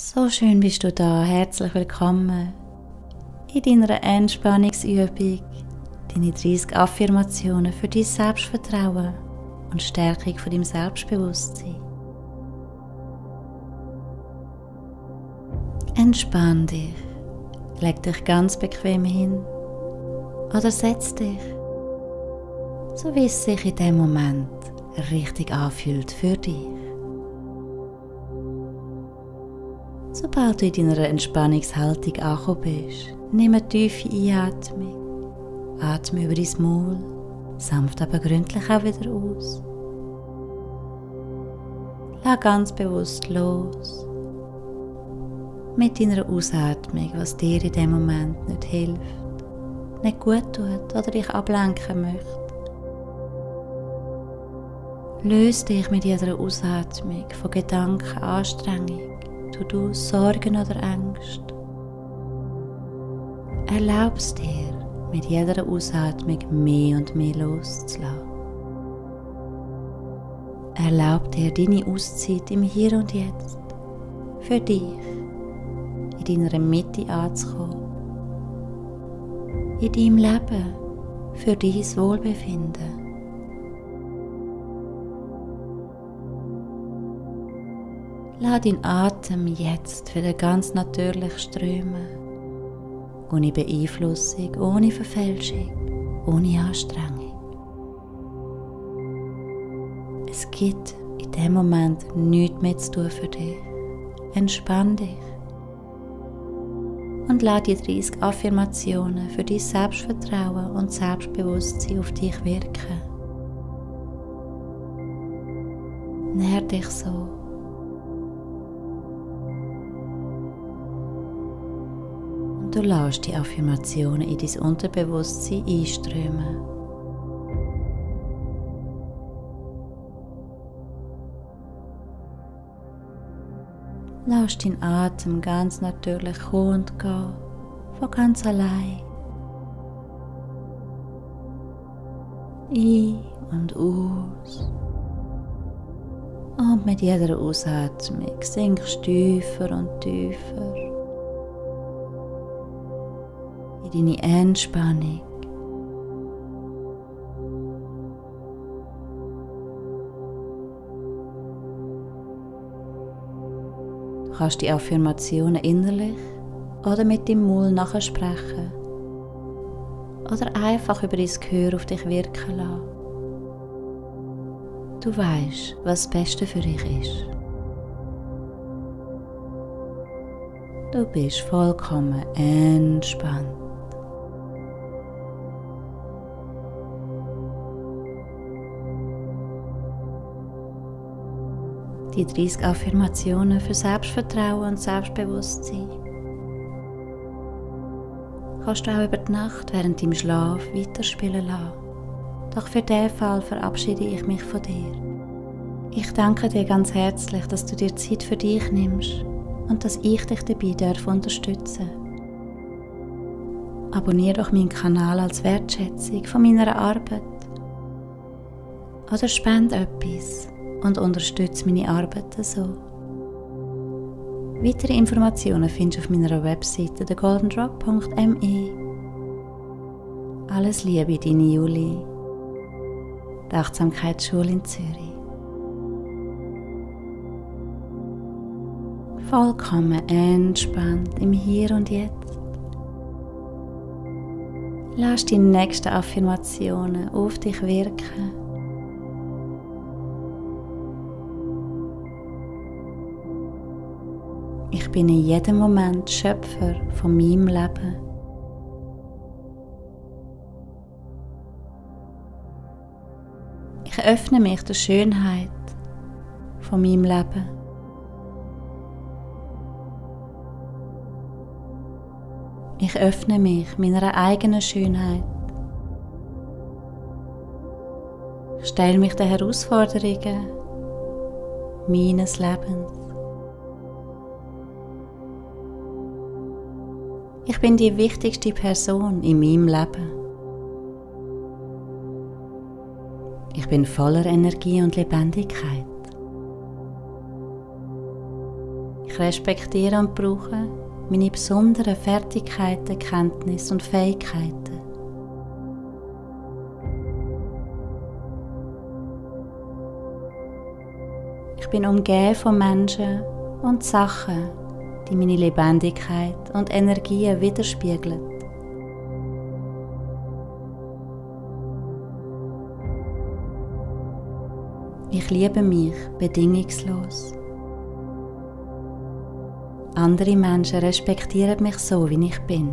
So schön bist du da, herzlich willkommen in deiner Entspannungsübung, deine 30 Affirmationen für dein Selbstvertrauen und Stärkung von deinem Selbstbewusstsein. Entspann dich, leg dich ganz bequem hin oder setz dich, so wie es sich in dem Moment richtig anfühlt für dich. Sobald du in deiner Entspannungshaltung angekommen bist, nimm eine tiefe Einatmung. Atme über dein Maul, sanft aber gründlich auch wieder aus. Lass ganz bewusst los. Mit deiner Ausatmung, was dir in dem Moment nicht hilft, nicht gut tut oder dich ablenken möchte. Löse dich mit jeder Ausatmung von Gedanken, Anstrengung, To-Do, Sorgen oder Ängste. Erlaub's dir, mit jeder Ausatmung mehr und mehr loszulassen. Erlaub dir deine Auszeit im Hier und Jetzt, für dich, in deiner Mitte anzukommen, in deinem Leben, für dein Wohlbefinden. Lass deinen Atem jetzt wieder ganz natürlich strömen, ohne Beeinflussung, ohne Verfälschung, ohne Anstrengung. Es gibt in dem Moment nichts mehr zu tun für dich. Entspann dich und lass die 30 Affirmationen für dein Selbstvertrauen und Selbstbewusstsein auf dich wirken. Nähr dich so. Du lässt die Affirmationen in dein Unterbewusstsein einströmen. Lass deinen Atem ganz natürlich kommen und gehen, von ganz allein. Ein und aus. Und mit jeder Ausatmung sinkst du tiefer und tiefer in deine Entspannung. Du kannst die Affirmationen innerlich oder mit dem Maul nachsprechen oder einfach über dein Gehör auf dich wirken lassen. Du weißt, was das Beste für dich ist. Du bist vollkommen entspannt. Die 30 Affirmationen für Selbstvertrauen und Selbstbewusstsein kannst du auch über die Nacht während deinem Schlaf weiterspielen lassen. Doch für diesen Fall verabschiede ich mich von dir. Ich danke dir ganz herzlich, dass du dir Zeit für dich nimmst und dass ich dich dabei unterstützen darf. Abonniere doch meinen Kanal als Wertschätzung von meiner Arbeit oder spende etwas und unterstütze meine Arbeit so. Weitere Informationen findest du auf meiner Webseite thegoldendrop.me. Alles Liebe, deine Julie, die Achtsamkeitsschule in Zürich. Vollkommen entspannt im Hier und Jetzt. Lass die nächsten Affirmationen auf dich wirken. Ich bin in jedem Moment Schöpfer von meinem Leben. Ich öffne mich der Schönheit von meinem Leben. Ich öffne mich meiner eigenen Schönheit. Ich stelle mich den Herausforderungen meines Lebens. Ich bin die wichtigste Person in meinem Leben. Ich bin voller Energie und Lebendigkeit. Ich Ich respektiere und brauche meine besonderen Fertigkeiten, Kenntnisse und Fähigkeiten. Ich bin umgeben von Menschen und Sachen, die meine Lebendigkeit und Energien widerspiegeln. Ich liebe mich bedingungslos. Andere Menschen respektieren mich so, wie ich bin.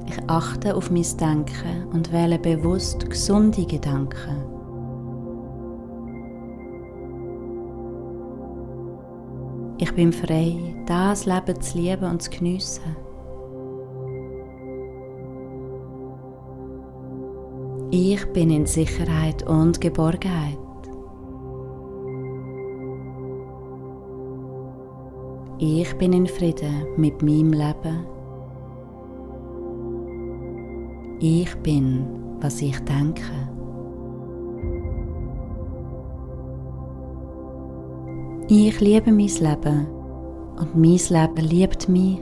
Ich achte auf mein Denken und wähle bewusst gesunde Gedanken. Ich bin frei, das Leben zu lieben und zu geniessen. Ich bin in Sicherheit und Geborgenheit. Ich bin in Frieden mit meinem Leben. Ich bin, was ich denke. Ich liebe mein Leben und mein Leben liebt mich.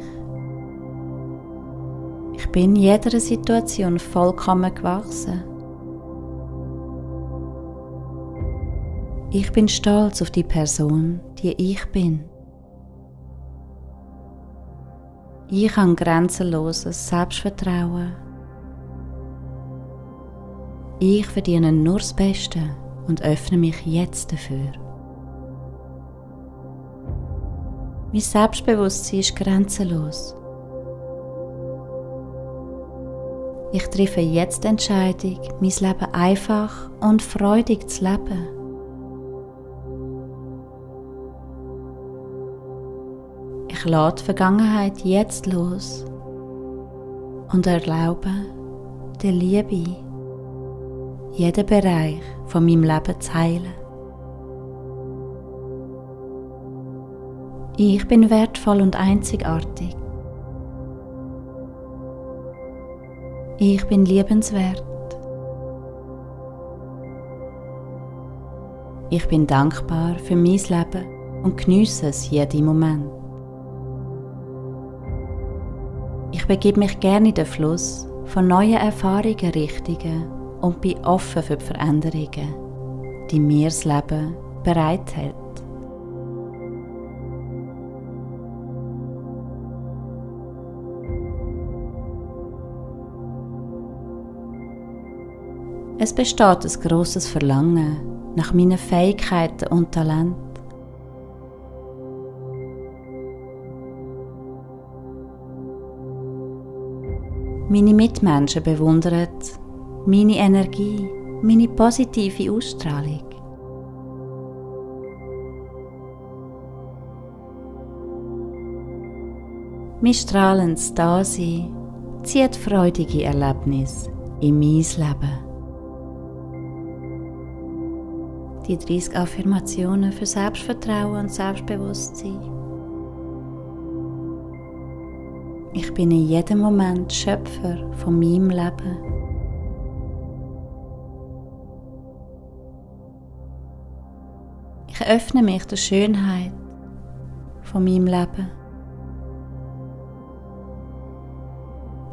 Ich bin jeder Situation vollkommen gewachsen. Ich bin stolz auf die Person, die ich bin. Ich habe grenzenloses Selbstvertrauen. Ich verdiene nur das Beste und öffne mich jetzt dafür. Mein Selbstbewusstsein ist grenzenlos. Ich treffe jetzt die Entscheidung, mein Leben einfach und freudig zu leben. Ich lasse die Vergangenheit jetzt los und erlaube der Liebe, jeden Bereich von meinem Leben zu heilen. Ich bin wertvoll und einzigartig. Ich bin liebenswert. Ich bin dankbar für mein Leben und geniesse es jeden Moment. Ich begebe mich gerne in den Fluss von neuen Erfahrungen, Richtungen und bin offen für die Veränderungen, die mir das Leben bereithält. Es besteht ein grosses Verlangen nach meinen Fähigkeiten und Talenten. Meine Mitmenschen bewundern meine Energie, meine positive Ausstrahlung. Mein strahlendes Dasein zieht freudige Erlebnisse in mein Leben. Die 30 Affirmationen für Selbstvertrauen und Selbstbewusstsein. Ich bin in jedem Moment Schöpfer von meinem Leben. Ich öffne mich der Schönheit von meinem Leben.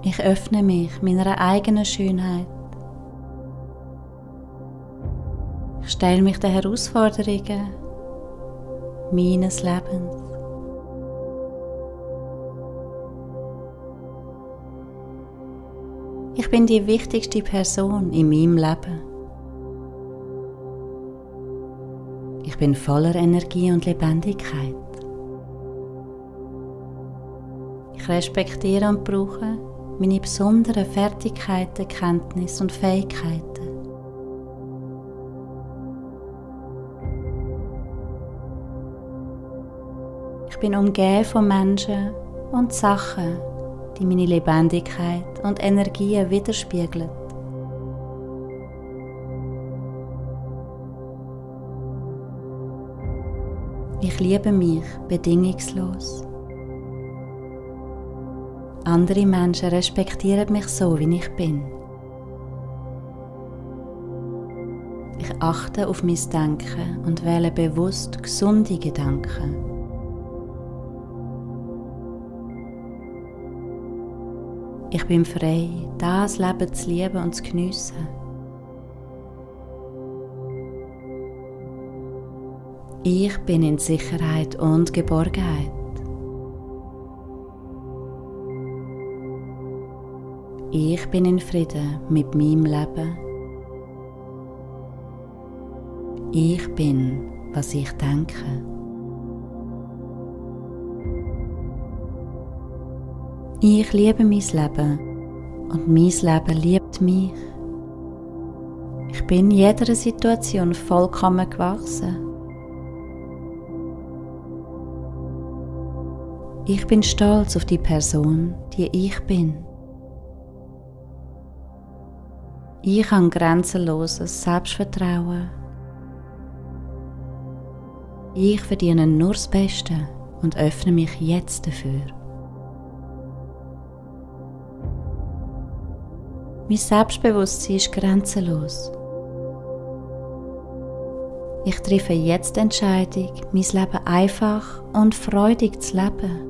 Ich öffne mich meiner eigenen Schönheit. Ich stelle mich den Herausforderungen meines Lebens. Ich bin die wichtigste Person in meinem Leben. Ich bin voller Energie und Lebendigkeit. Ich respektiere und brauche meine besonderen Fertigkeiten, Kenntnisse und Fähigkeiten. Ich bin umgeben von Menschen und Sachen, die meine Lebendigkeit und Energien widerspiegeln. Ich liebe mich bedingungslos. Andere Menschen respektieren mich so, wie ich bin. Ich Ich achte auf mein Denken und wähle bewusst gesunde Gedanken. Ich bin frei, das Leben zu lieben und zu geniessen. Ich bin in Sicherheit und Geborgenheit. Ich bin in Frieden mit meinem Leben. Ich bin, was ich denke. Ich liebe mein Leben und mein Leben liebt mich. Ich bin jeder Situation vollkommen gewachsen. Ich bin stolz auf die Person, die ich bin. Ich habe grenzenloses Selbstvertrauen. Ich verdiene nur das Beste und öffne mich jetzt dafür. Mein Selbstbewusstsein ist grenzenlos. Ich treffe jetzt die Entscheidung, mein Leben einfach und freudig zu leben.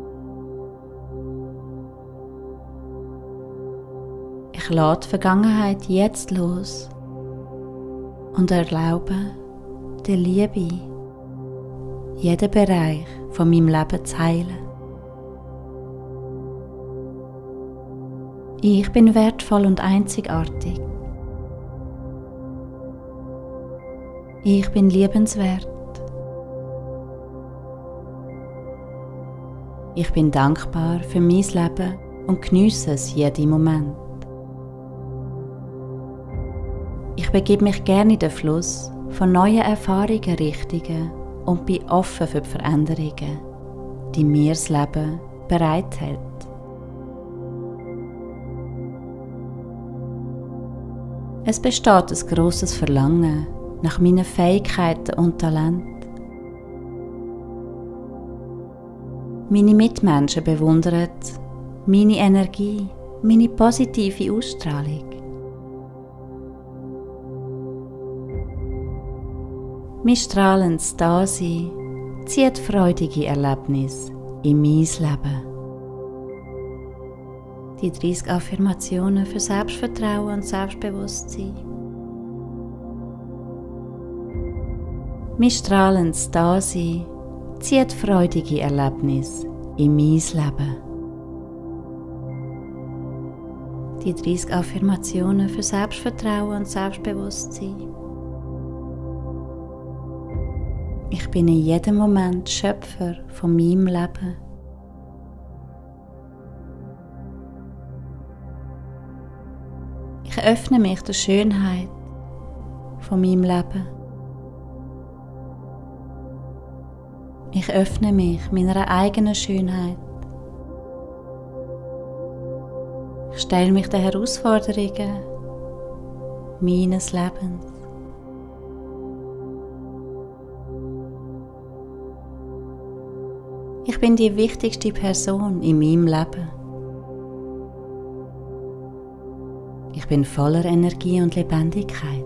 Ich lasse die Vergangenheit jetzt los und erlaube der Liebe, jeden Bereich von meinem Leben zu heilen. Ich bin wertvoll und einzigartig. Ich bin liebenswert. Ich bin dankbar für mein Leben und geniesse es jeden Moment. Ich begebe mich gerne in den Fluss von neuen Erfahrungen, Richtungen und bin offen für die Veränderungen, die mir das Leben bereithält. Es besteht ein grosses Verlangen nach meinen Fähigkeiten und Talenten. Meine Mitmenschen bewundern meine Energie, meine positive Ausstrahlung. Mein strahlendes Dasein zieht freudige Erlebnisse in mein Leben. Die 30 Affirmationen für Selbstvertrauen und Selbstbewusstsein. Mein strahlendes Dasein zieht freudige Erlebnisse in mein Leben. Die 30 Affirmationen für Selbstvertrauen und Selbstbewusstsein. Ich bin in jedem Moment Schöpfer von meinem Leben. Ich öffne mich der Schönheit von meinem Leben. Ich öffne mich meiner eigenen Schönheit. Ich stelle mich den Herausforderungen meines Lebens. Ich bin die wichtigste Person in meinem Leben. Ich bin voller Energie und Lebendigkeit.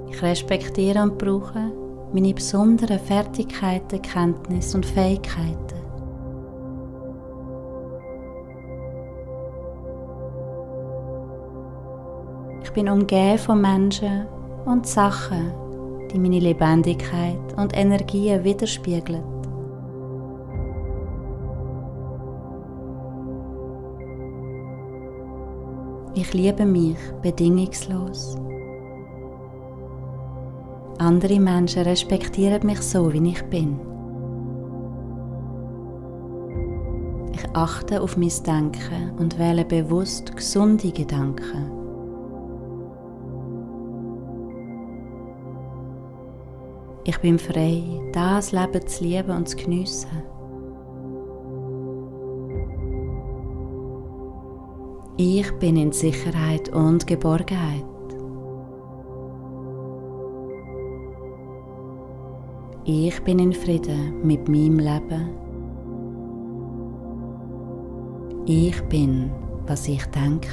Ich respektiere und brauche meine besonderen Fertigkeiten, Kenntnisse und Fähigkeiten. Ich bin umgeben von Menschen und Sachen, die meine Lebendigkeit und Energie widerspiegeln. Ich liebe mich bedingungslos. Andere Menschen respektieren mich so, wie ich bin. Ich achte auf mein Denken und wähle bewusst gesunde Gedanken. Ich bin frei, das Leben zu lieben und zu geniessen. Ich bin in Sicherheit und Geborgenheit. Ich bin in Frieden mit meinem Leben. Ich bin, was ich denke.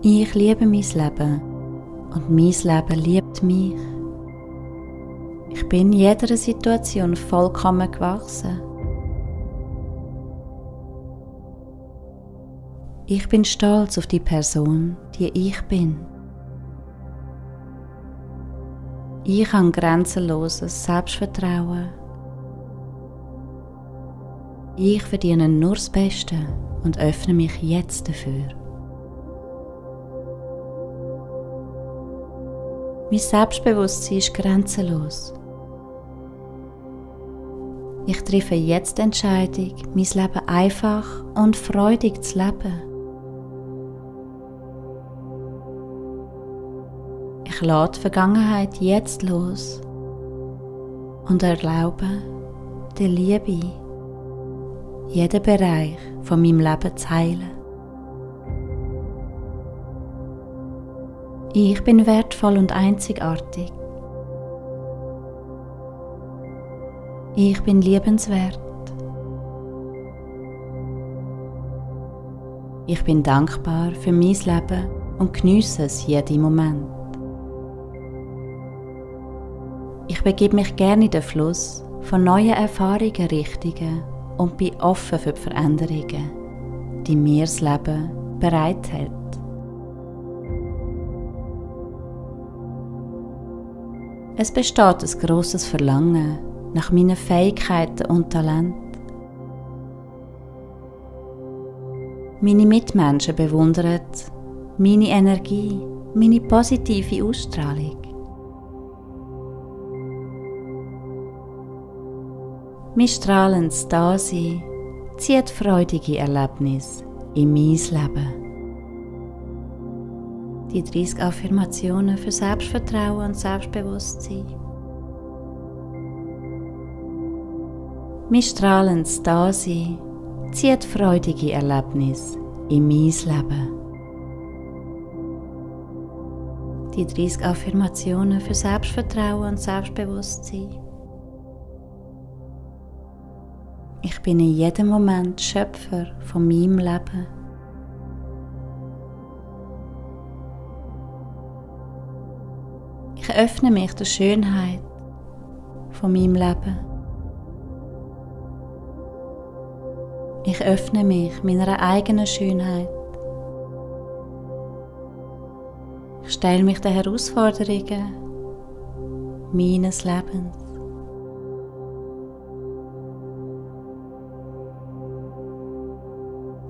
Ich liebe mein Leben und mein Leben liebt mich. Ich bin jeder Situation vollkommen gewachsen. Ich bin stolz auf die Person, die ich bin. Ich habe grenzenloses Selbstvertrauen. Ich verdiene nur das Beste und öffne mich jetzt dafür. Mein Selbstbewusstsein ist grenzenlos. Ich treffe jetzt die Entscheidung, mein Leben einfach und freudig zu leben. Ich lasse die Vergangenheit jetzt los und erlaube der Liebe, jeden Bereich von meinem Leben zu heilen. Ich bin wertvoll und einzigartig. Ich bin liebenswert. Ich bin dankbar für mein Leben und geniesse es jeden Moment. Ich begebe mich gerne in den Fluss von neuen Erfahrungen, Richtungen und bin offen für die Veränderungen, die mir das Leben bereithält. Es besteht ein grosses Verlangen nach meinen Fähigkeiten und Talenten. Meine Mitmenschen bewundern meine Energie, meine positive Ausstrahlung. Mein strahlendes Dasein zieht freudige Erlebnisse in mein Leben. Die 30 Affirmationen für Selbstvertrauen und Selbstbewusstsein. Mein strahlendes Dasein zieht freudige Erlebnisse in mein Leben. Die 30 Affirmationen für Selbstvertrauen und Selbstbewusstsein. Ich bin in jedem Moment Schöpfer von meinem Leben. Ich öffne mich der Schönheit von meinem Leben. Ich öffne mich meiner eigenen Schönheit. Ich stelle mich den Herausforderungen meines Lebens.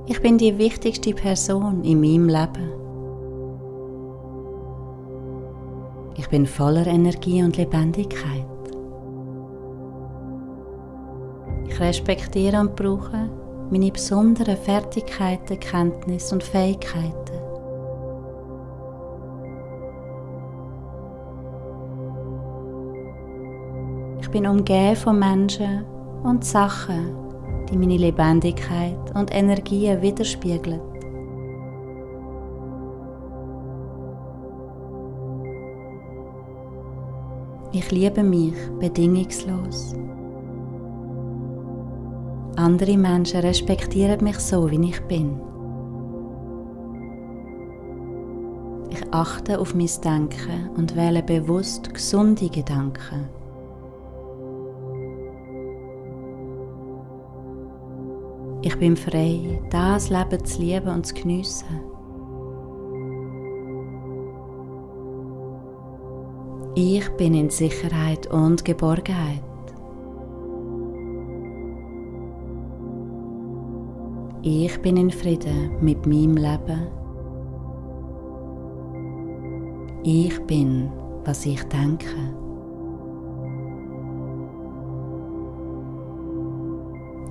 Ich bin die wichtigste Person in meinem Leben. Ich bin voller Energie und Lebendigkeit. Ich respektiere und brauche meine besonderen Fertigkeiten, Kenntnisse und Fähigkeiten. Ich bin umgeben von Menschen und Sachen, die meine Lebendigkeit und Energie widerspiegeln. Ich liebe mich bedingungslos. Andere Menschen respektieren mich so, wie ich bin. Ich achte auf mein Denken und wähle bewusst gesunde Gedanken. Ich bin frei, das Leben zu lieben und zu geniessen. Ich bin in Sicherheit und Geborgenheit. Ich bin in Frieden mit meinem Leben. Ich bin, was ich denke.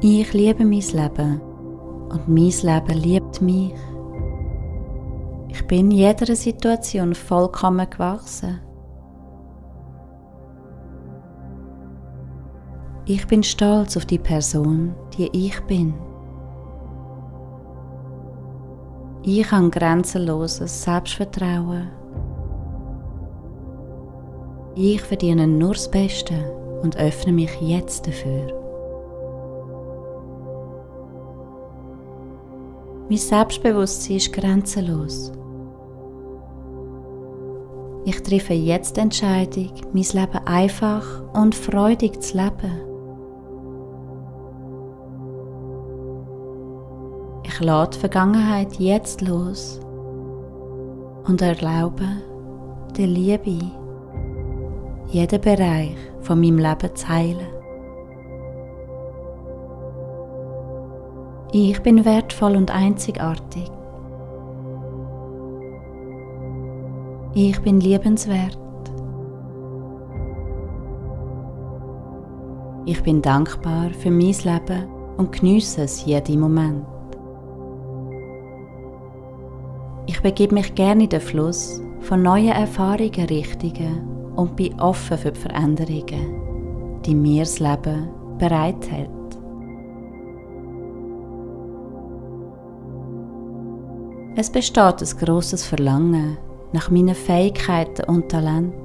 Ich liebe mein Leben und mein Leben liebt mich. Ich bin jeder Situation vollkommen gewachsen. Ich bin stolz auf die Person, die ich bin. Ich habe grenzenloses Selbstvertrauen. Ich verdiene nur das Beste und öffne mich jetzt dafür. Mein Selbstbewusstsein ist grenzenlos. Ich treffe jetzt die Entscheidung, mein Leben einfach und freudig zu leben. Ich lasse die Vergangenheit jetzt los und erlaube der Liebe, jeden Bereich von meinem Leben zu heilen. Ich bin wertvoll und einzigartig. Ich bin liebenswert. Ich bin dankbar für mein Leben und geniesse es jeden Moment. Ich begebe mich gerne in den Fluss von neuen Erfahrungen, Richtungen und bin offen für die Veränderungen, die mir das Leben bereithält. Es besteht ein grosses Verlangen nach meinen Fähigkeiten und Talenten.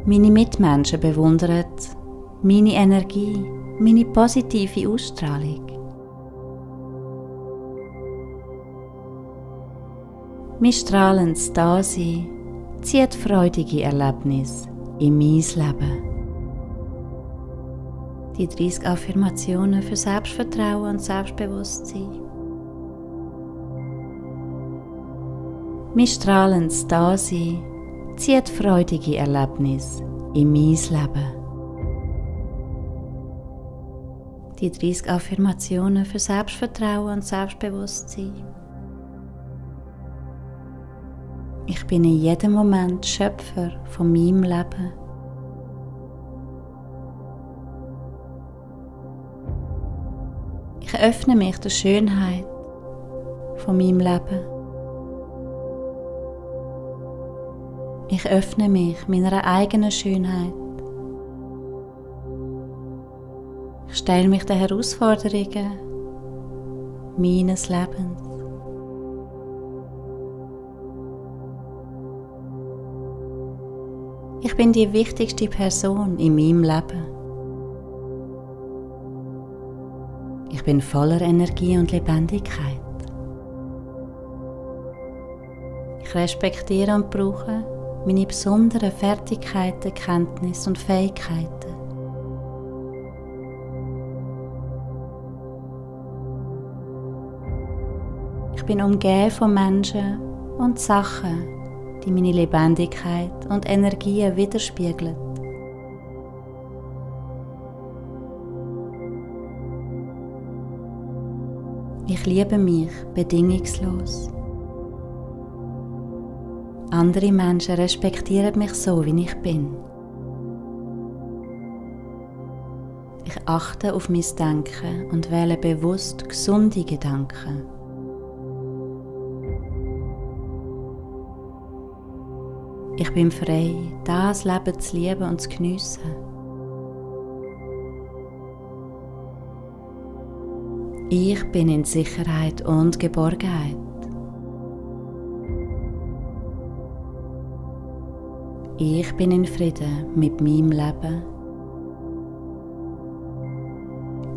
Meine Mitmenschen bewundern meine Energie, meine positive Ausstrahlung. Mein strahlendes Dasein zieht freudige Erlebnisse in mein Leben. Die 30 Affirmationen für Selbstvertrauen und Selbstbewusstsein. Mein strahlendes Dasein zieht freudige Erlebnisse in mein Leben. Die 30 Affirmationen für Selbstvertrauen und Selbstbewusstsein. Ich bin in jedem Moment Schöpfer von meinem Leben. Ich öffne mich der Schönheit von meinem Leben. Ich öffne mich meiner eigenen Schönheit. Ich stelle mich den Herausforderungen meines Lebens. Ich bin die wichtigste Person in meinem Leben. Ich bin voller Energie und Lebendigkeit. Ich respektiere und brauche meine besonderen Fertigkeiten, Kenntnisse und Fähigkeiten. Ich bin umgeben von Menschen und Sachen, die meine Lebendigkeit und Energie widerspiegeln. Ich liebe mich bedingungslos. Andere Menschen respektieren mich so, wie ich bin. Ich achte auf mein Denken und wähle bewusst gesunde Gedanken. Ich bin frei, das Leben zu lieben und zu geniessen. Ich bin in Sicherheit und Geborgenheit. Ich bin in Frieden mit meinem Leben.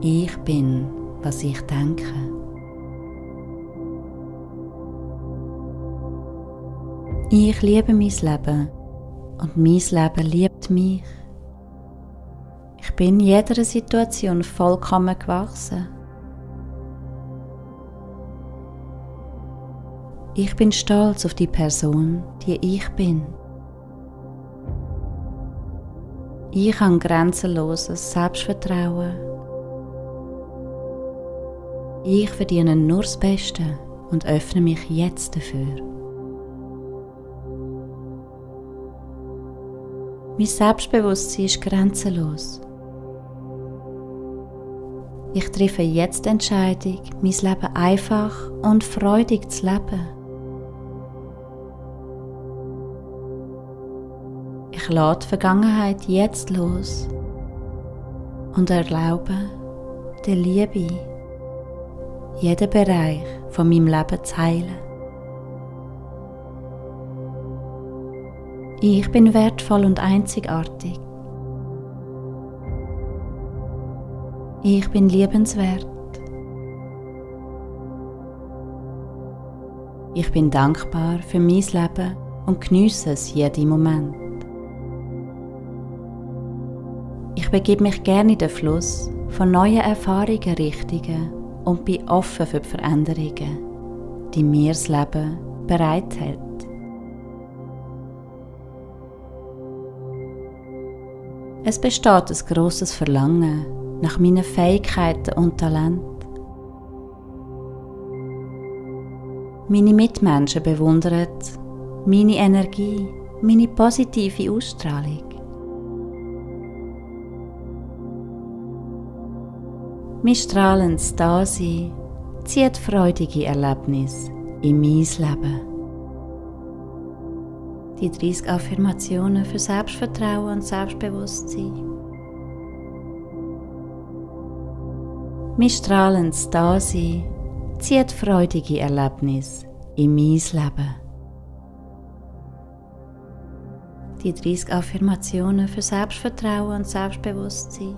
Ich bin, was ich denke. Ich liebe mein Leben und mein Leben liebt mich. Ich bin jeder Situation vollkommen gewachsen. Ich bin stolz auf die Person, die ich bin. Ich habe grenzenloses Selbstvertrauen. Ich verdiene nur das Beste und öffne mich jetzt dafür. Mein Selbstbewusstsein ist grenzenlos. Ich treffe jetzt die Entscheidung, mein Leben einfach und freudig zu leben. Ich lasse die Vergangenheit jetzt los und erlaube der Liebe, jeden Bereich von meinem Leben zu heilen. Ich bin wertvoll und einzigartig. Ich bin liebenswert. Ich bin dankbar für mein Leben und geniesse es jeden Moment. Ich begebe mich gerne in den Fluss von neuen Erfahrungen, Richtungen und bin offen für die Veränderungen, die mir das Leben bereithält. Es besteht ein grosses Verlangen nach meinen Fähigkeiten und Talenten. Meine Mitmenschen bewundern meine Energie, meine positive Ausstrahlung. Mein strahlendes Dasein zieht freudige Erlebnisse in mein Leben. Die 30 Affirmationen für Selbstvertrauen und Selbstbewusstsein. Mein strahlendes Dasein zieht freudige Erlebnisse in mein Leben. Die 30 Affirmationen für Selbstvertrauen und Selbstbewusstsein.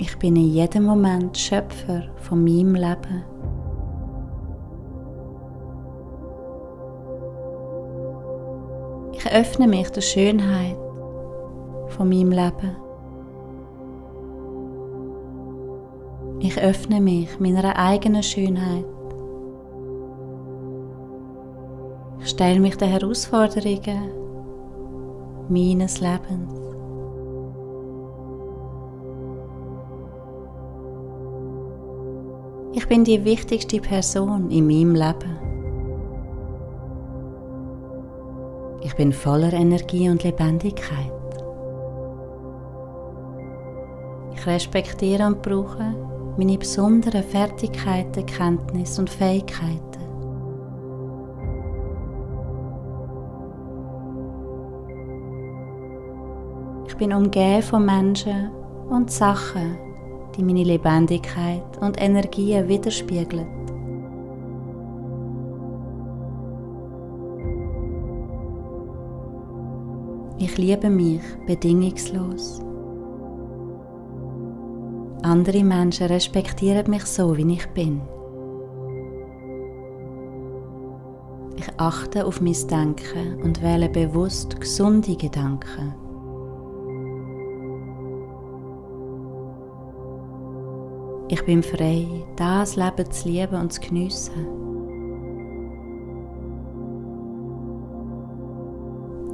Ich bin in jedem Moment Schöpfer von meinem Leben. Ich öffne mich der Schönheit von meinem Leben. Ich öffne mich meiner eigenen Schönheit. Ich stelle mich den Herausforderungen meines Lebens. Ich bin die wichtigste Person in meinem Leben. Ich bin voller Energie und Lebendigkeit. Ich respektiere und brauche meine besonderen Fertigkeiten, Kenntnisse und Fähigkeiten. Ich bin umgeben von Menschen und Sachen, die meine Lebendigkeit und Energie widerspiegeln. Ich liebe mich bedingungslos. Andere Menschen respektieren mich so, wie ich bin. Ich achte auf mein Denken und wähle bewusst gesunde Gedanken. Ich bin frei, das Leben zu lieben und zu geniessen.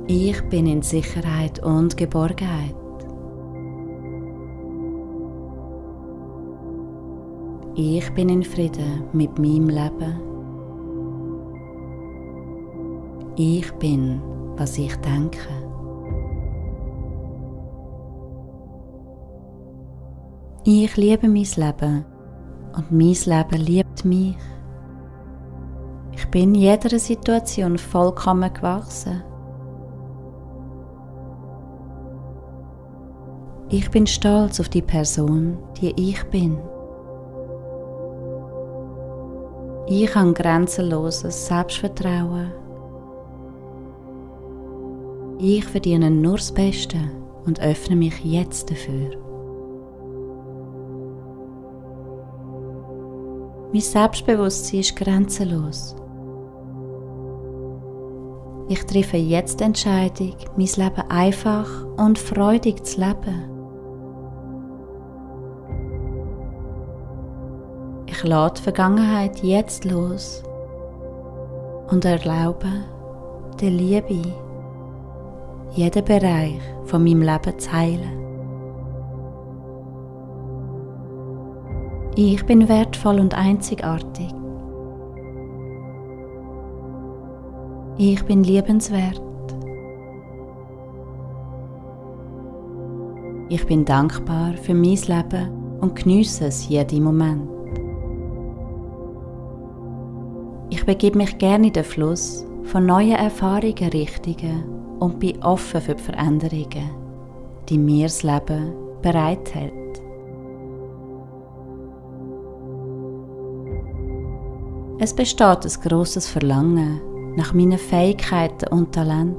Ich bin in Sicherheit und Geborgenheit. Ich bin in Frieden mit meinem Leben. Ich bin, was ich denke. Ich liebe mein Leben und mein Leben liebt mich. Ich bin jeder Situation vollkommen gewachsen. Ich bin stolz auf die Person, die ich bin. Ich habe grenzenloses Selbstvertrauen. Ich verdiene nur das Beste und öffne mich jetzt dafür. Mein Selbstbewusstsein ist grenzenlos. Ich treffe jetzt die Entscheidung, mein Leben einfach und freudig zu leben. Ich lasse die Vergangenheit jetzt los und erlaube der Liebe, jeden Bereich von meinem Leben zu heilen. Ich bin wertvoll und einzigartig. Ich bin liebenswert. Ich bin dankbar für mein Leben und geniesse es jeden Moment. Ich begebe mich gerne in den Fluss von neuen Erfahrungen, Richtungen und bin offen für die Veränderungen, die mir das Leben bereithält. Es besteht ein grosses Verlangen nach meinen Fähigkeiten und Talenten.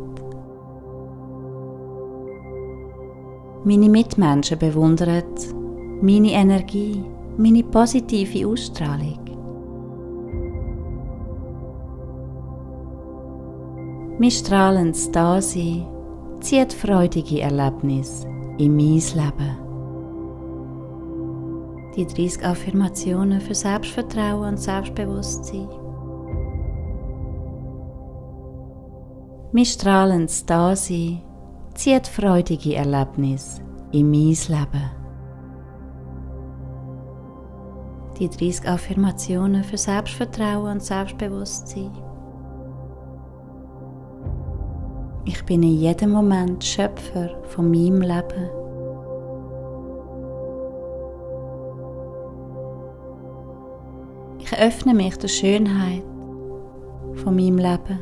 Meine Mitmenschen bewundern meine Energie, meine positive Ausstrahlung. Mein strahlendes Dasein zieht freudige Erlebnisse in mein Leben. Die 30 Affirmationen für Selbstvertrauen und Selbstbewusstsein. Mein strahlendes Dasein zieht freudige Erlebnisse in mein Leben. Die 30 Affirmationen für Selbstvertrauen und Selbstbewusstsein. Ich bin in jedem Moment Schöpfer von meinem Leben. Ich öffne mich der Schönheit von meinem Leben.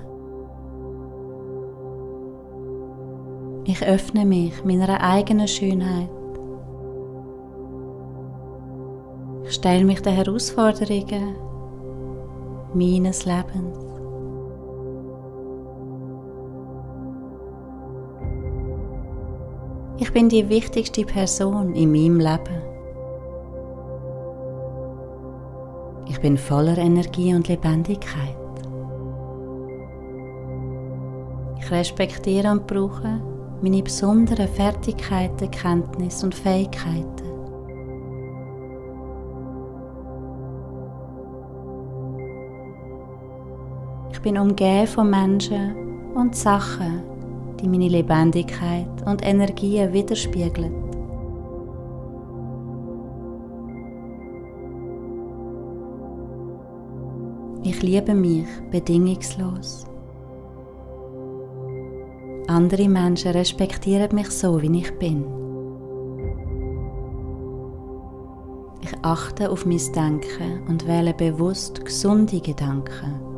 Ich öffne mich meiner eigenen Schönheit. Ich stelle mich den Herausforderungen meines Lebens. Ich bin die wichtigste Person in meinem Leben. Ich bin voller Energie und Lebendigkeit. Ich respektiere und brauche meine besonderen Fertigkeiten, Kenntnisse und Fähigkeiten. Ich bin umgeben von Menschen und Sachen, die meine Lebendigkeit und Energie widerspiegeln. Ich liebe mich bedingungslos. Andere Menschen respektieren mich so, wie ich bin. Ich achte auf mein Denken und wähle bewusst gesunde Gedanken.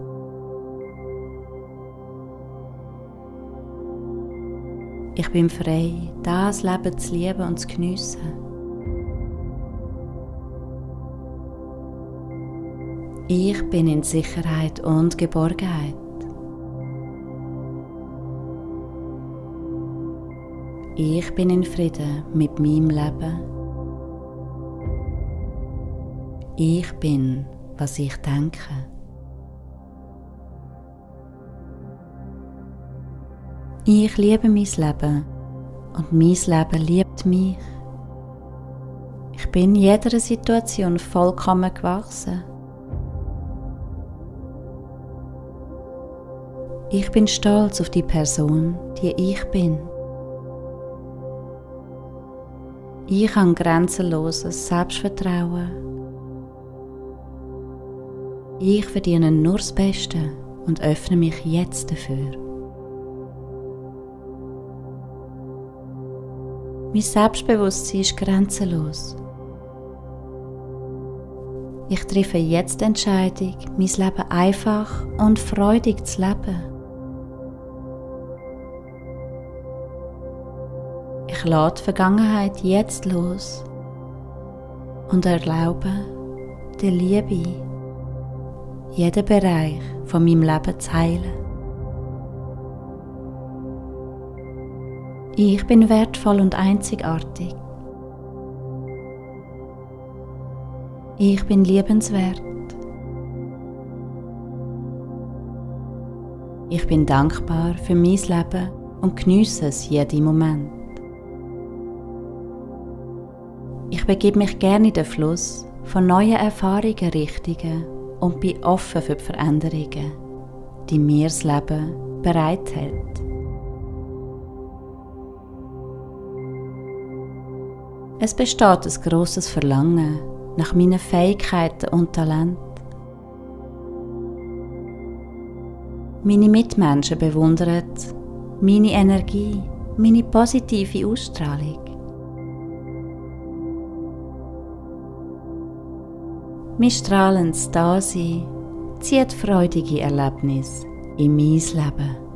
Ich bin frei, das Leben zu lieben und zu geniessen. Ich bin in Sicherheit und Geborgenheit. Ich bin in Frieden mit meinem Leben. Ich bin, was ich denke. Ich liebe mein Leben und mein Leben liebt mich. Ich bin jeder Situation vollkommen gewachsen. Ich bin stolz auf die Person, die ich bin. Ich habe grenzenloses Selbstvertrauen. Ich verdiene nur das Beste und öffne mich jetzt dafür. Mein Selbstbewusstsein ist grenzenlos. Ich treffe jetzt die Entscheidung, mein Leben einfach und freudig zu leben. Ich lasse die Vergangenheit jetzt los und erlaube der Liebe, jeden Bereich von meinem Leben zu heilen. Ich bin wertvoll und einzigartig. Ich bin liebenswert. Ich bin dankbar für mein Leben und geniesse es jeden Moment. Ich begebe mich gerne in den Fluss von neuen Erfahrungen, Richtungen und bin offen für die Veränderungen, die mir das Leben bereithält. Es besteht ein grosses Verlangen nach meinen Fähigkeiten und Talenten. Meine Mitmenschen bewundern meine Energie, meine positive Ausstrahlung. Mein strahlendes Dasein zieht freudige Erlebnisse in mein Leben.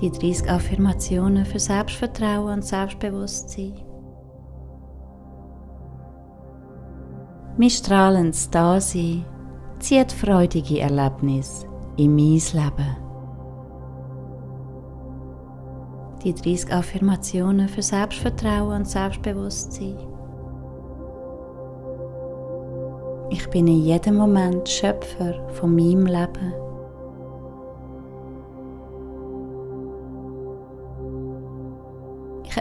Die 30 Affirmationen für Selbstvertrauen und Selbstbewusstsein. Mein strahlendes Dasein zieht freudige Erlebnisse in mein Leben. Die 30 Affirmationen für Selbstvertrauen und Selbstbewusstsein. Ich bin in jedem Moment Schöpfer von meinem Leben.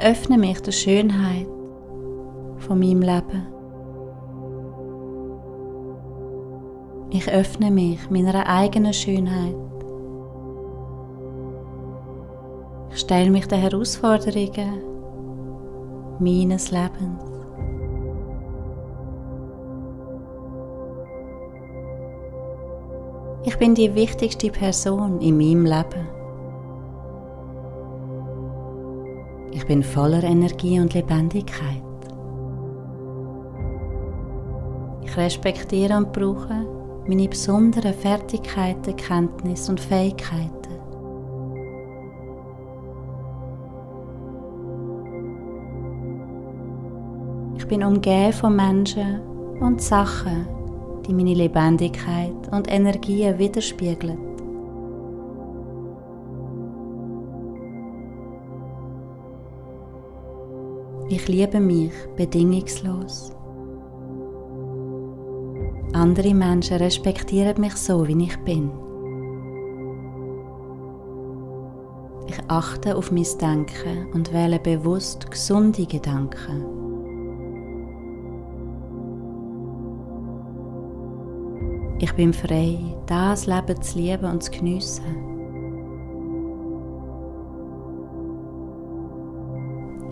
Ich öffne mich der Schönheit von meinem Leben. Ich öffne mich meiner eigenen Schönheit. Ich stelle mich den Herausforderungen meines Lebens. Ich bin die wichtigste Person in meinem Leben. Ich bin voller Energie und Lebendigkeit. Ich respektiere und brauche meine besonderen Fertigkeiten, Kenntnisse und Fähigkeiten. Ich bin umgeben von Menschen und Sachen, die meine Lebendigkeit und Energie widerspiegeln. Ich liebe mich bedingungslos. Andere Menschen respektieren mich so, wie ich bin. Ich achte auf mein Denken und wähle bewusst gesunde Gedanken. Ich bin frei, das Leben zu lieben und zu geniessen.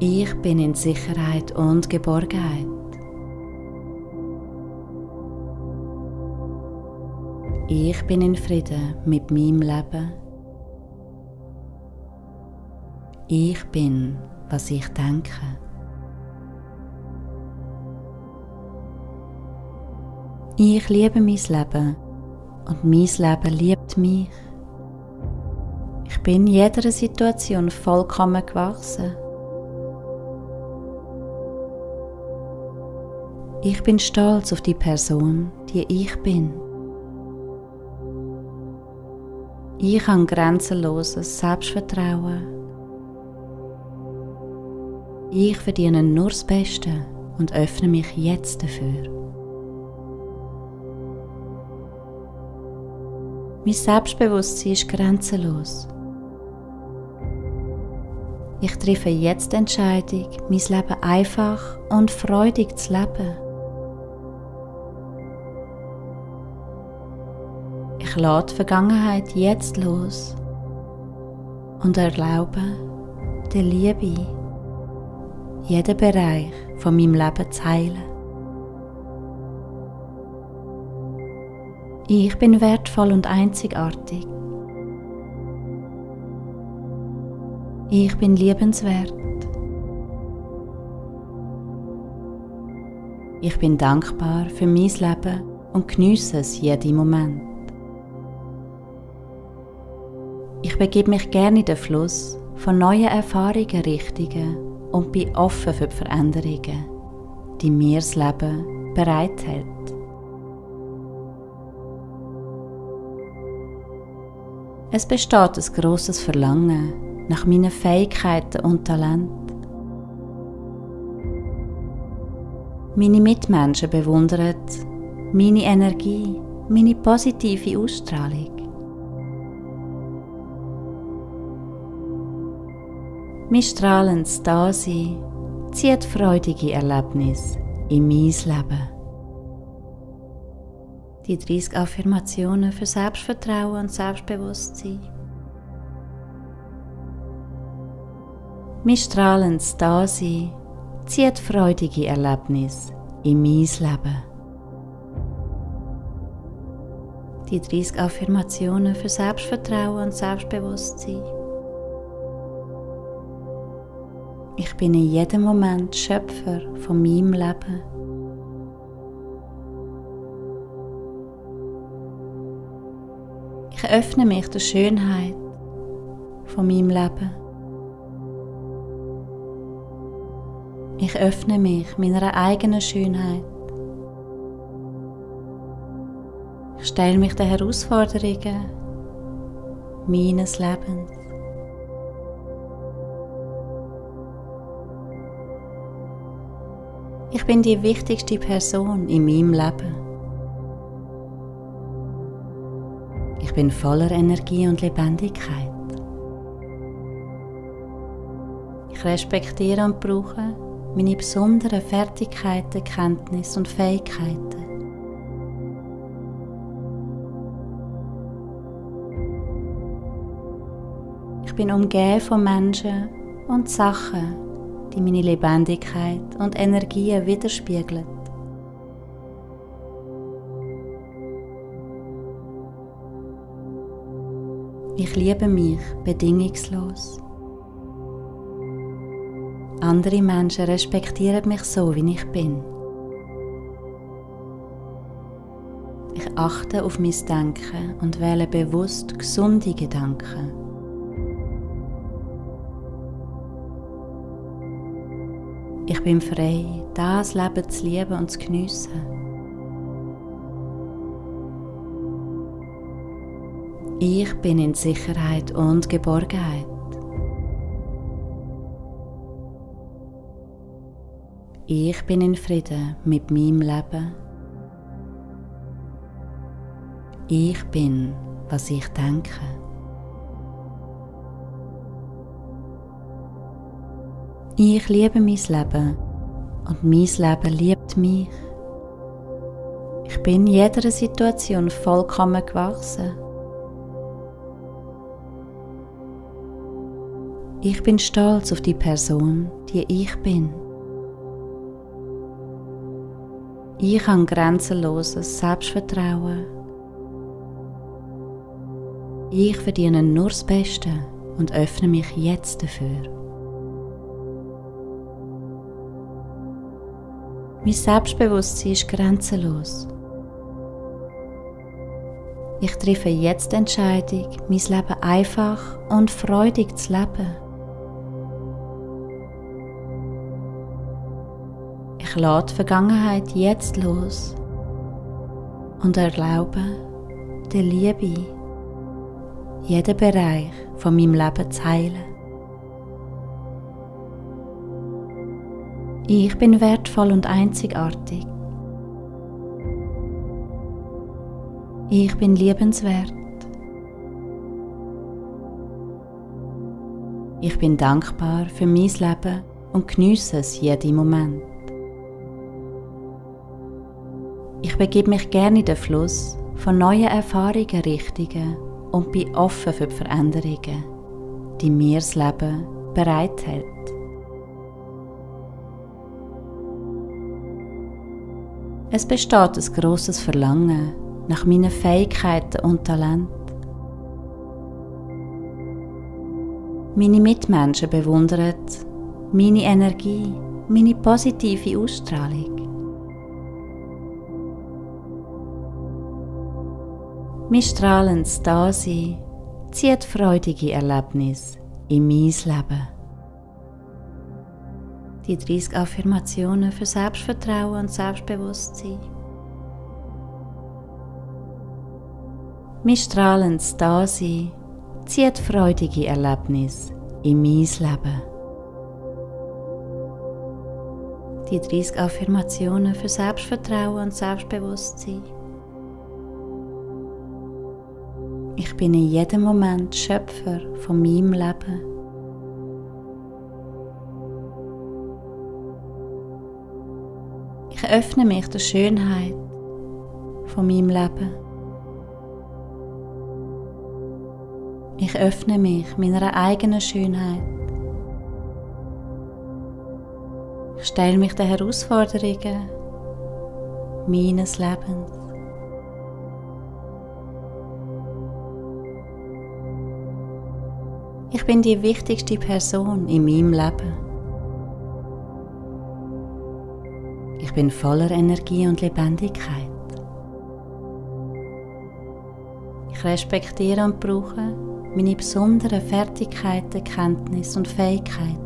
Ich bin in Sicherheit und Geborgenheit. Ich bin in Frieden mit meinem Leben. Ich bin, was ich denke. Ich liebe mein Leben und mein Leben liebt mich. Ich bin jeder Situation vollkommen gewachsen. Ich bin stolz auf die Person, die ich bin. Ich habe grenzenloses Selbstvertrauen. Ich verdiene nur das Beste und öffne mich jetzt dafür. Mein Selbstbewusstsein ist grenzenlos. Ich treffe jetzt die Entscheidung, mein Leben einfach und freudig zu leben. Ich lasse die Vergangenheit jetzt los und erlaube der Liebe, jeden Bereich von meinem Leben zu heilen. Ich bin wertvoll und einzigartig. Ich bin liebenswert. Ich bin dankbar für mein Leben und geniesse es jeden Moment. Ich begebe mich gerne in den Fluss von neuen Erfahrungen, Richtungen und bin offen für die Veränderungen, die mir das Leben bereithält. Es besteht ein grosses Verlangen nach meinen Fähigkeiten und Talenten. Meine Mitmenschen bewundern meine Energie, meine positive Ausstrahlung. Mein strahlendes Dasein zieht freudige Erlebnisse in mein Leben. Die 30 Affirmationen für Selbstvertrauen und Selbstbewusstsein. Mein strahlendes Dasein zieht freudige Erlebnisse in mein Leben. Die 30 Affirmationen für Selbstvertrauen und Selbstbewusstsein. Ich bin in jedem Moment Schöpfer von meinem Leben. Ich öffne mich der Schönheit von meinem Leben. Ich öffne mich meiner eigenen Schönheit. Ich stelle mich den Herausforderungen meines Lebens. Ich bin die wichtigste Person in meinem Leben. Ich bin voller Energie und Lebendigkeit. Ich respektiere und brauche meine besonderen Fertigkeiten, Kenntnisse und Fähigkeiten. Ich bin umgeben von Menschen und Sachen, die meine Lebendigkeit und Energien widerspiegeln. Ich liebe mich bedingungslos. Andere Menschen respektieren mich so, wie ich bin. Ich achte auf mein Denken und wähle bewusst gesunde Gedanken. Ich bin frei, das Leben zu lieben und zu geniessen. Ich bin in Sicherheit und Geborgenheit. Ich bin in Frieden mit meinem Leben. Ich bin, was ich denke. Ich liebe mein Leben und mein Leben liebt mich. Ich bin in jeder Situation vollkommen gewachsen. Ich bin stolz auf die Person, die ich bin. Ich habe grenzenloses Selbstvertrauen. Ich verdiene nur das Beste und öffne mich jetzt dafür. Mein Selbstbewusstsein ist grenzenlos. Ich treffe jetzt die Entscheidung, mein Leben einfach und freudig zu leben. Ich lasse die Vergangenheit jetzt los und erlaube der Liebe, jeden Bereich von meinem Leben zu heilen. Ich bin wertvoll und einzigartig. Ich bin liebenswert. Ich bin dankbar für mein Leben und geniesse es jeden Moment. Ich begebe mich gerne in den Fluss von neuen Erfahrungen, Richtungen und bin offen für die Veränderungen, die mir das Leben bereithält. Es besteht ein grosses Verlangen nach meinen Fähigkeiten und Talenten. Meine Mitmenschen bewundern meine Energie, meine positive Ausstrahlung. Mein strahlendes Dasein zieht freudige Erlebnisse in mein Leben. Die 30 Affirmationen für Selbstvertrauen und Selbstbewusstsein. Mein strahlendes Dasein zieht freudige Erlebnisse in mein Leben. Die 30 Affirmationen für Selbstvertrauen und Selbstbewusstsein. Ich bin in jedem Moment Schöpfer von meinem Leben. Ich öffne mich der Schönheit von meinem Leben. Ich öffne mich meiner eigenen Schönheit. Ich stelle mich den Herausforderungen meines Lebens. Ich bin die wichtigste Person in meinem Leben. Ich bin voller Energie und Lebendigkeit. Ich respektiere und brauche meine besonderen Fertigkeiten, Kenntnisse und Fähigkeiten.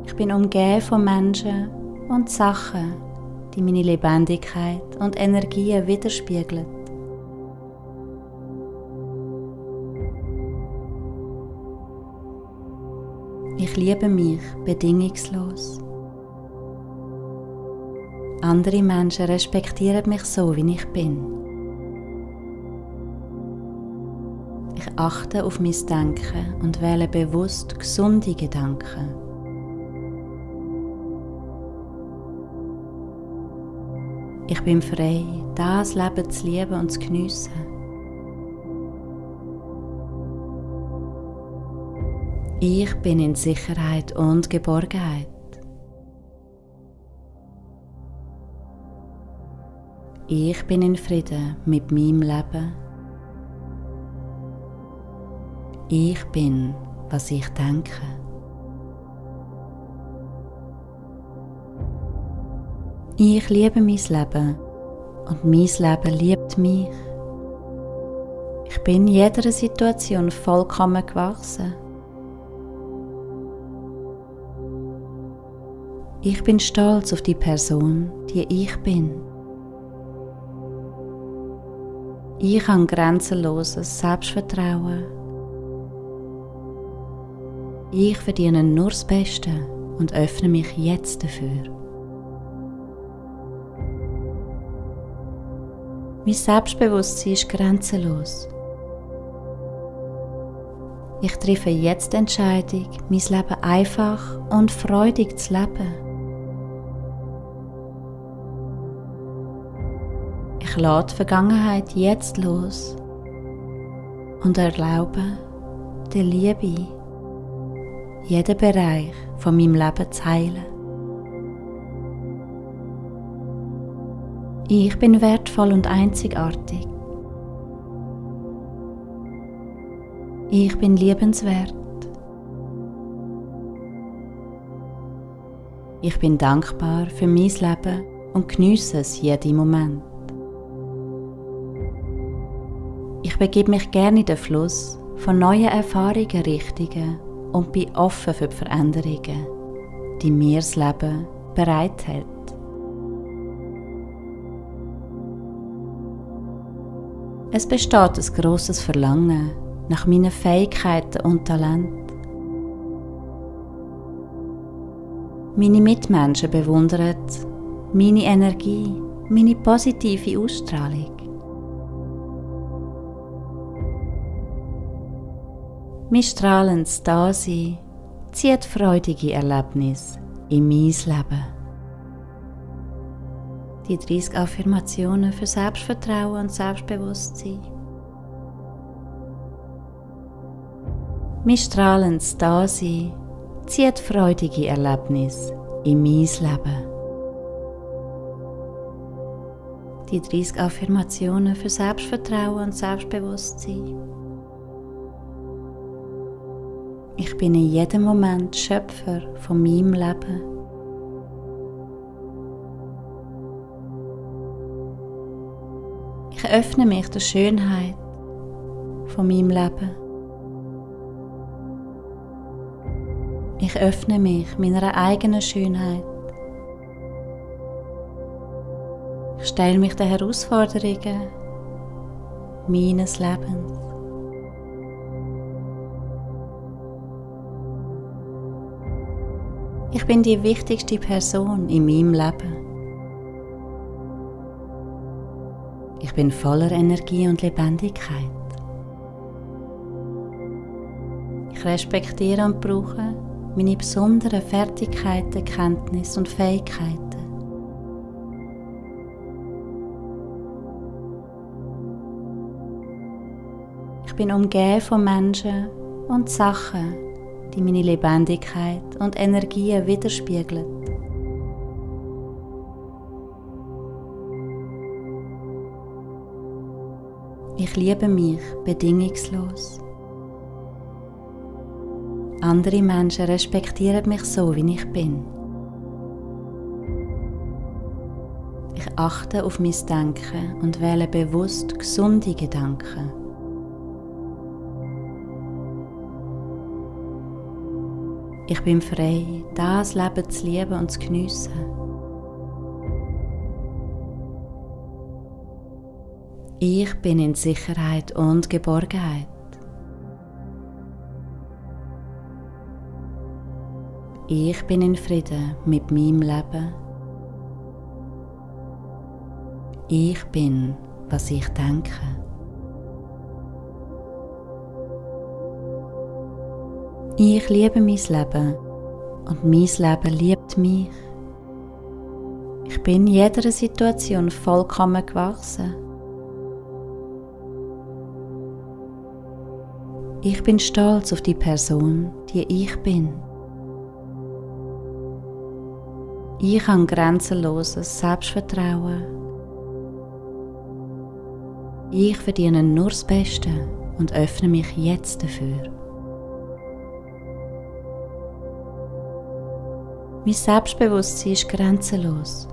Ich bin umgeben von Menschen und Sachen, die meine Lebendigkeit und Energien widerspiegeln. Ich liebe mich bedingungslos. Andere Menschen respektieren mich so, wie ich bin. achte auf mein Denken und wähle bewusst gesunde Gedanken. Ich bin frei, das Leben zu lieben und zu geniessen. Ich bin in Sicherheit und Geborgenheit. Ich bin in Frieden mit meinem Leben. Ich bin, was ich denke. Ich liebe mein Leben und mein Leben liebt mich. Ich bin jeder Situation vollkommen gewachsen. Ich bin stolz auf die Person, die ich bin. Ich habe grenzenloses Selbstvertrauen. Ich verdiene nur das Beste und öffne mich jetzt dafür. Mein Selbstbewusstsein ist grenzenlos. Ich treffe jetzt die Entscheidung, mein Leben einfach und freudig zu leben. Ich lasse die Vergangenheit jetzt los und erlaube der Liebe, jeden Bereich von meinem Leben zu heilen. Ich bin wertvoll und einzigartig. Ich bin liebenswert. Ich bin dankbar für mein Leben und geniesse es jeden Moment. Ich begebe mich gerne in den Fluss von neuen Erfahrungen, Richtungen und bin offen für die Veränderungen, die mir das Leben bereithält. Es besteht ein grosses Verlangen nach meinen Fähigkeiten und Talenten. Meine Mitmenschen bewundern meine Energie, meine positive Ausstrahlung. Mein strahlendes Dasein zieht freudige Erlebnisse in mein Leben. Die 30 Affirmationen für Selbstvertrauen und Selbstbewusstsein. Mein strahlendes Dasein zieht freudige Erlebnisse in mein Leben. Die 30 Affirmationen für Selbstvertrauen und Selbstbewusstsein. Ich bin in jedem Moment Schöpfer von meinem Leben. Ich öffne mich der Schönheit von meinem Leben. Ich öffne mich meiner eigenen Schönheit. Ich stelle mich den Herausforderungen meines Lebens. Ich bin die wichtigste Person in meinem Leben. Ich bin voller Energie und Lebendigkeit. Ich respektiere und brauche meine besonderen Fertigkeiten, Kenntnisse und Fähigkeiten. Ich bin umgeben von Menschen und Sachen, die meine Lebendigkeit und Energie widerspiegeln. Ich liebe mich bedingungslos. Andere Menschen respektieren mich so, wie ich bin. Ich achte auf mein Denken und wähle bewusst gesunde Gedanken. Ich bin frei, das Leben zu lieben und zu geniessen. Ich bin in Sicherheit und Geborgenheit. Ich bin in Frieden mit meinem Leben. Ich bin, was ich denke. Ich liebe mein Leben und mein Leben liebt mich. Ich bin jeder Situation vollkommen gewachsen. Ich bin stolz auf die Person, die ich bin. Ich habe grenzenloses Selbstvertrauen. Ich verdiene nur das Beste und öffne mich jetzt dafür. Mein Selbstbewusstsein ist grenzenlos.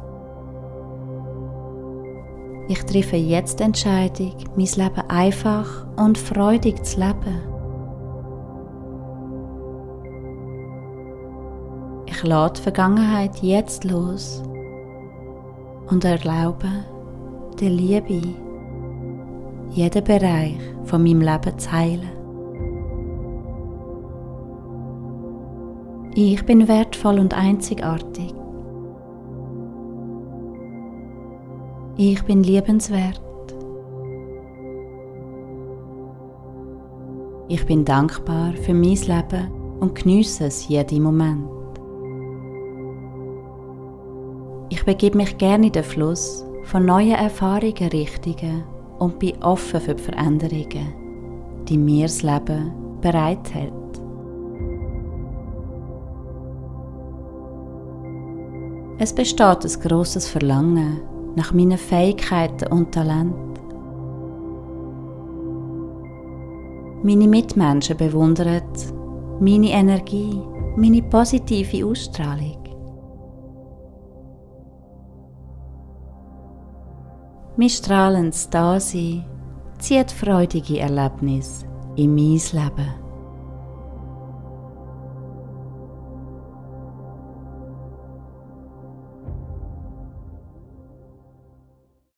Ich treffe jetzt die Entscheidung, mein Leben einfach und freudig zu leben. Ich lasse die Vergangenheit jetzt los und erlaube der Liebe, jeden Bereich von meinem Leben zu heilen. Ich bin wertvoll und einzigartig. Ich bin liebenswert. Ich bin dankbar für mein Leben und geniesse es jeden Moment. Ich begebe mich gerne in den Fluss von neuen Erfahrungen richten und bin offen für die Veränderungen, die mir das Leben bereithält. Es besteht ein grosses Verlangen nach meinen Fähigkeiten und Talenten. Meine Mitmenschen bewundern meine Energie, meine positive Ausstrahlung. Mein strahlendes Dasein zieht freudige Erlebnisse in mein Leben.